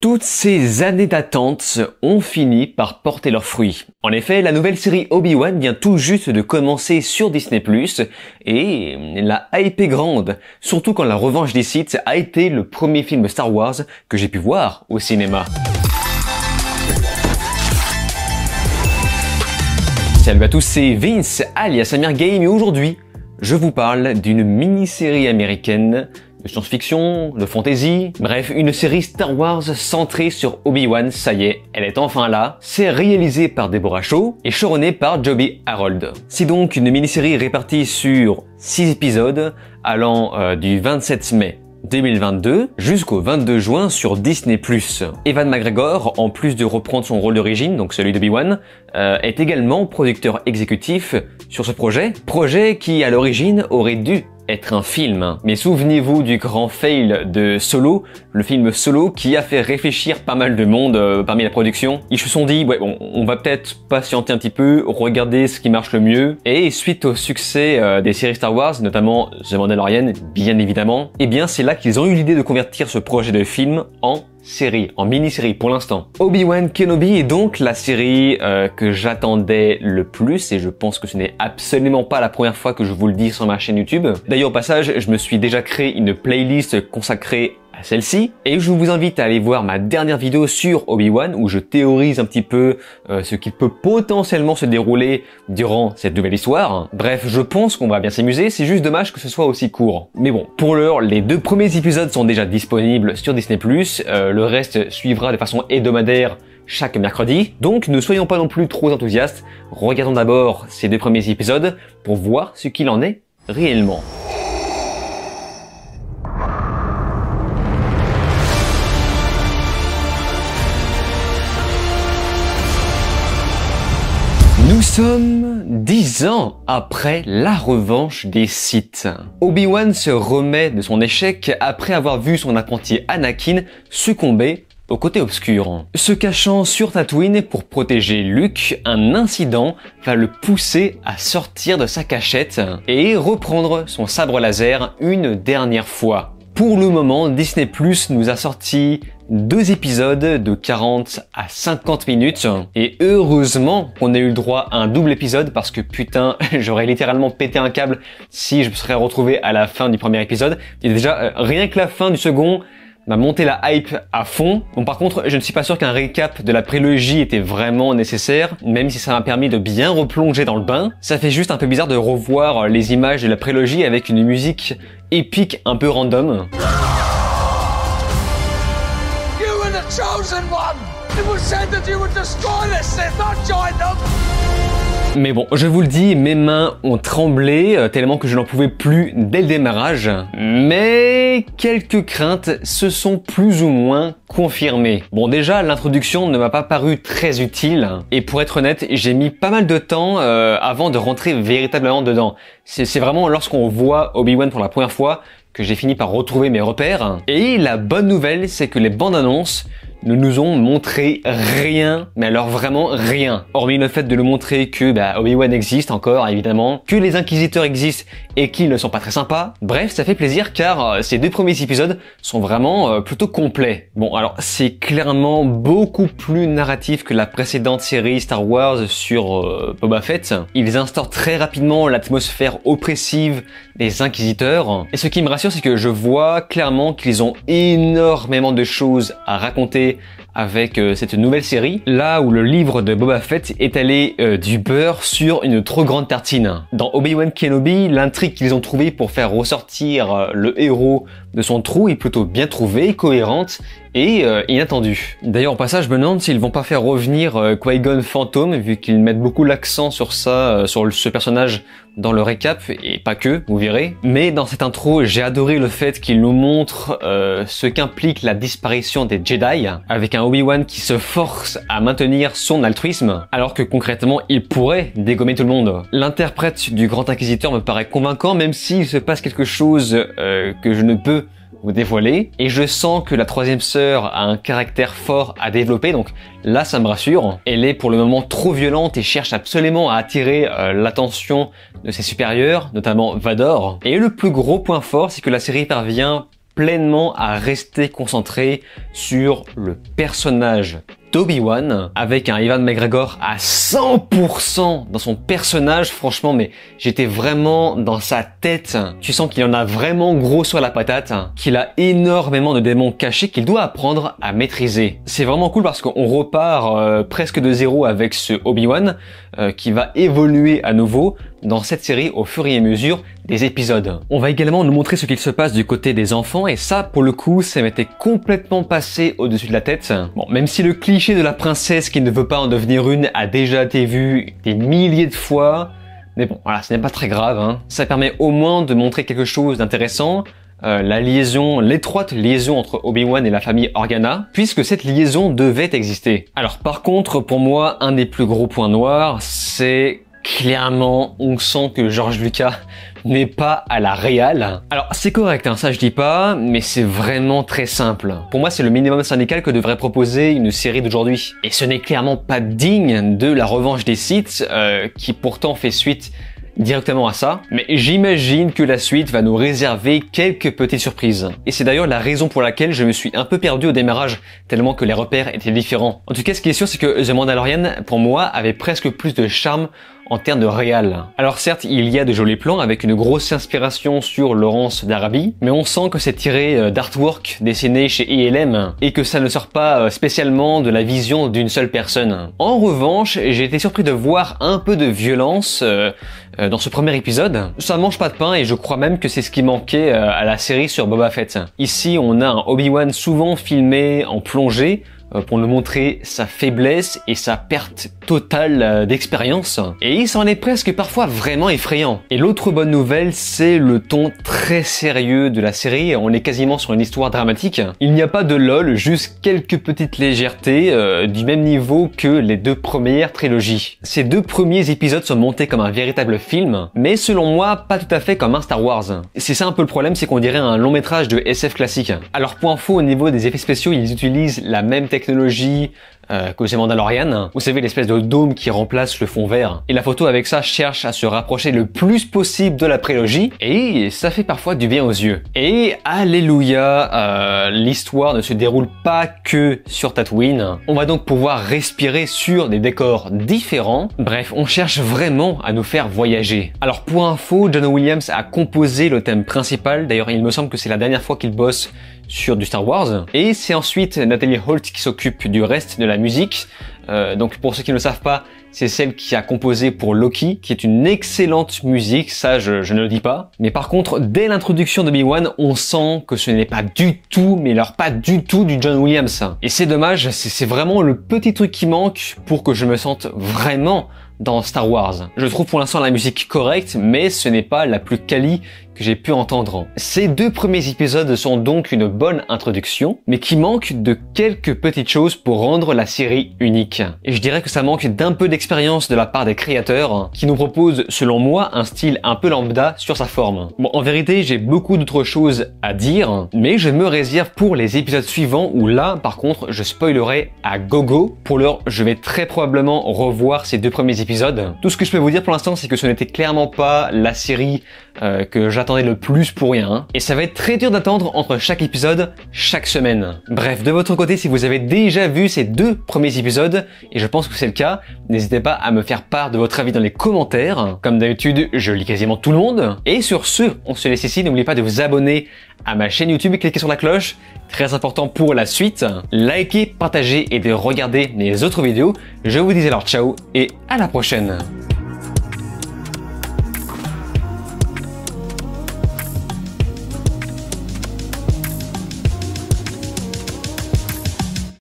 Toutes ces années d'attente ont fini par porter leurs fruits. En effet, la nouvelle série Obi-Wan vient tout juste de commencer sur Disney+, et la hype est grande, surtout quand La Revanche des Sith a été le premier film Star Wars que j'ai pu voir au cinéma. Salut à tous, c'est Vince, alias Amir Game, et aujourd'hui, je vous parle d'une mini-série américaine de science-fiction, de fantasy, bref, une série Star Wars centrée sur Obi-Wan. Ça y est, elle est enfin là. C'est réalisé par Deborah Shaw et showrunné par Joby Harold. C'est donc une mini-série répartie sur 6 épisodes allant du 27 mai 2022 jusqu'au 22 juin sur Disney+. Ewan McGregor, en plus de reprendre son rôle d'origine, donc celui d'Obi-Wan, est également producteur exécutif sur ce projet qui à l'origine aurait dû être un film. Mais souvenez-vous du grand fail de Solo, le film Solo qui a fait réfléchir pas mal de monde parmi la production. Ils se sont dit, ouais bon, on va peut-être patienter un petit peu, regarder ce qui marche le mieux. Et suite au succès des séries Star Wars, notamment The Mandalorian, bien évidemment, eh bien c'est là qu'ils ont eu l'idée de convertir ce projet de film en série, en mini-série pour l'instant. Obi-Wan Kenobi est donc la série que j'attendais le plus, et je pense que ce n'est absolument pas la première fois que je vous le dis sur ma chaîne YouTube. D'ailleurs au passage, je me suis déjà créé une playlist consacrée à celle-ci, et je vous invite à aller voir ma dernière vidéo sur Obi-Wan où je théorise un petit peu ce qui peut potentiellement se dérouler durant cette nouvelle histoire. Bref, je pense qu'on va bien s'amuser, c'est juste dommage que ce soit aussi court. Mais bon, pour l'heure, les 2 premiers épisodes sont déjà disponibles sur Disney+, le reste suivra de façon hebdomadaire chaque mercredi, donc ne soyons pas non plus trop enthousiastes, regardons d'abord ces 2 premiers épisodes pour voir ce qu'il en est réellement. Nous sommes 10 ans après La Revanche des Sith. Obi-Wan se remet de son échec après avoir vu son apprenti Anakin succomber au côté obscur. Se cachant sur Tatooine pour protéger Luke, un incident va le pousser à sortir de sa cachette et reprendre son sabre laser une dernière fois. Pour le moment, Disney+ nous a sorti 2 épisodes de 40 à 50 minutes et heureusement qu'on a eu le droit à un double épisode parce que putain, j'aurais littéralement pété un câble si je me serais retrouvé à la fin du premier épisode. Et déjà, rien que la fin du second m'a monté la hype à fond. Bon, par contre, je ne suis pas sûr qu'un récap de la prélogie était vraiment nécessaire, même si ça m'a permis de bien replonger dans le bain. Ça fait juste un peu bizarre de revoir les images de la prélogie avec une musique épique un peu random. Mais bon, je vous le dis, mes mains ont tremblé tellement que je n'en pouvais plus dès le démarrage. Mais quelques craintes se sont plus ou moins confirmées. Bon, déjà, l'introduction ne m'a pas paru très utile. Et pour être honnête, j'ai mis pas mal de temps avant de rentrer véritablement dedans. C'est vraiment lorsqu'on voit Obi-Wan pour la première fois que j'ai fini par retrouver mes repères. Et la bonne nouvelle, c'est que les bandes annonces ne nous ont montré rien, mais alors vraiment rien. Hormis le fait de nous montrer que Obi-Wan existe encore, évidemment, que les Inquisiteurs existent et qu'ils ne sont pas très sympas. Bref, ça fait plaisir car ces 2 premiers épisodes sont vraiment plutôt complets. Bon, alors c'est clairement beaucoup plus narratif que la précédente série Star Wars sur Boba Fett. Ils instaurent très rapidement l'atmosphère oppressive des Inquisiteurs. Et ce qui me rassure, c'est que je vois clairement qu'ils ont énormément de choses à raconter avec cette nouvelle série, là où le livre de Boba Fett est allé du beurre sur une trop grande tartine. Dans Obi-Wan Kenobi, l'intrigue qu'ils ont trouvée pour faire ressortir le héros de son trou est plutôt bien trouvée, cohérente et inattendue. D'ailleurs au passage, je me demande s'ils vont pas faire revenir Qui-Gon Fantôme, vu qu'ils mettent beaucoup l'accent sur ça, sur ce personnage dans le récap, et pas que, vous verrez. Mais dans cette intro, j'ai adoré le fait qu'ils nous montrent ce qu'implique la disparition des Jedi, avec un Obi-Wan qui se force à maintenir son altruisme, alors que concrètement, il pourrait dégommer tout le monde. L'interprète du Grand Inquisiteur me paraît convaincant, même s'il se passe quelque chose que je ne peux vous dévoiler, et je sens que la 3e sœur a un caractère fort à développer, donc là ça me rassure. Elle est pour le moment trop violente et cherche absolument à attirer l'attention de ses supérieurs, notamment Vador. Et le plus gros point fort, c'est que la série parvient pleinement à rester concentré sur le personnage d'Obi-Wan, avec un Ewan McGregor à 100% dans son personnage. Franchement, mais j'étais vraiment dans sa tête. Tu sens qu'il en a vraiment gros sur la patate, qu'il a énormément de démons cachés qu'il doit apprendre à maîtriser. C'est vraiment cool parce qu'on repart presque de zéro avec ce Obi-Wan qui va évoluer à nouveau dans cette série au fur et à mesure des épisodes. On va également nous montrer ce qu'il se passe du côté des enfants et ça, pour le coup, ça m'était complètement passé au-dessus de la tête. Bon, même si le cliché de la princesse qui ne veut pas en devenir une a déjà été vu des milliers de fois, mais bon, voilà, ce n'est pas très grave, hein. Ça permet au moins de montrer quelque chose d'intéressant. La liaison, l'étroite liaison entre Obi-Wan et la famille Organa, puisque cette liaison devait exister. Alors par contre, pour moi, un des plus gros points noirs, c'est clairement, on sent que George Lucas n'est pas à la réal. Alors c'est correct, hein, ça je dis pas, mais c'est vraiment très simple. Pour moi, c'est le minimum syndical que devrait proposer une série d'aujourd'hui. Et ce n'est clairement pas digne de La Revanche des Sith, qui pourtant fait suite directement à ça, mais j'imagine que la suite va nous réserver quelques petites surprises. Et c'est d'ailleurs la raison pour laquelle je me suis un peu perdu au démarrage, tellement que les repères étaient différents. En tout cas, ce qui est sûr, c'est que The Mandalorian, pour moi, avait presque plus de charme en termes de réal. Alors certes, il y a de jolis plans avec une grosse inspiration sur Lawrence d'Arabie, mais on sent que c'est tiré d'artwork dessiné chez ILM et que ça ne sort pas spécialement de la vision d'une seule personne. En revanche, j'ai été surpris de voir un peu de violence dans ce premier épisode. Ça mange pas de pain et je crois même que c'est ce qui manquait à la série sur Boba Fett. Ici, on a un Obi-Wan souvent filmé en plongée pour nous montrer sa faiblesse et sa perte totale d'expérience. Et il s'en est presque parfois vraiment effrayant. Et l'autre bonne nouvelle, c'est le ton très sérieux de la série. On est quasiment sur une histoire dramatique. Il n'y a pas de lol, juste quelques petites légèretés du même niveau que les deux premières trilogies. Ces deux premiers épisodes sont montés comme un véritable film, mais selon moi, pas tout à fait comme un Star Wars. C'est ça un peu le problème, c'est qu'on dirait un long métrage de SF classique. Alors pour info, au niveau des effets spéciaux, ils utilisent la même technologie que The Mandalorian. Vous savez, l'espèce de dôme qui remplace le fond vert. Et la photo avec ça cherche à se rapprocher le plus possible de la prélogie et ça fait parfois du bien aux yeux. Et alléluia, l'histoire ne se déroule pas que sur Tatooine. On va donc pouvoir respirer sur des décors différents. Bref, on cherche vraiment à nous faire voyager. Alors pour info, John Williams a composé le thème principal. D'ailleurs, il me semble que c'est la dernière fois qu'il bosse sur du Star Wars. Et c'est ensuite Natalie Holt qui s'occupe du reste de la musique. Donc pour ceux qui ne le savent pas, c'est celle qui a composé pour Loki, qui est une excellente musique, ça je ne le dis pas. Mais par contre, dès l'introduction d'Obi-Wan, on sent que ce n'est pas du tout, mais alors pas du tout du John Williams. Et c'est dommage, c'est vraiment le petit truc qui manque pour que je me sente vraiment dans Star Wars. Je trouve pour l'instant la musique correcte, mais ce n'est pas la plus quali que j'ai pu entendre. Ces deux premiers épisodes sont donc une bonne introduction, mais qui manquent de quelques petites choses pour rendre la série unique. Et je dirais que ça manque d'un peu d'expérience de la part des créateurs, qui nous proposent, selon moi, un style un peu lambda sur sa forme. Bon, en vérité, j'ai beaucoup d'autres choses à dire, mais je me réserve pour les épisodes suivants où là, par contre, je spoilerai à gogo. Pour l'heure, je vais très probablement revoir ces deux premiers épisodes. Tout ce que je peux vous dire pour l'instant, c'est que ce n'était clairement pas la série que j'attendais le plus pour rien. Hein. Et ça va être très dur d'attendre entre chaque épisode, chaque semaine. Bref, de votre côté, si vous avez déjà vu ces deux premiers épisodes, et je pense que c'est le cas, n'hésitez pas à me faire part de votre avis dans les commentaires. Comme d'habitude, je lis quasiment tout le monde. Et sur ce, on se laisse ici. N'oubliez pas de vous abonner à ma chaîne YouTube et cliquez sur la cloche. Très important pour la suite. Likez, partagez et de regarder mes autres vidéos. Je vous dis alors ciao et à la prochaine.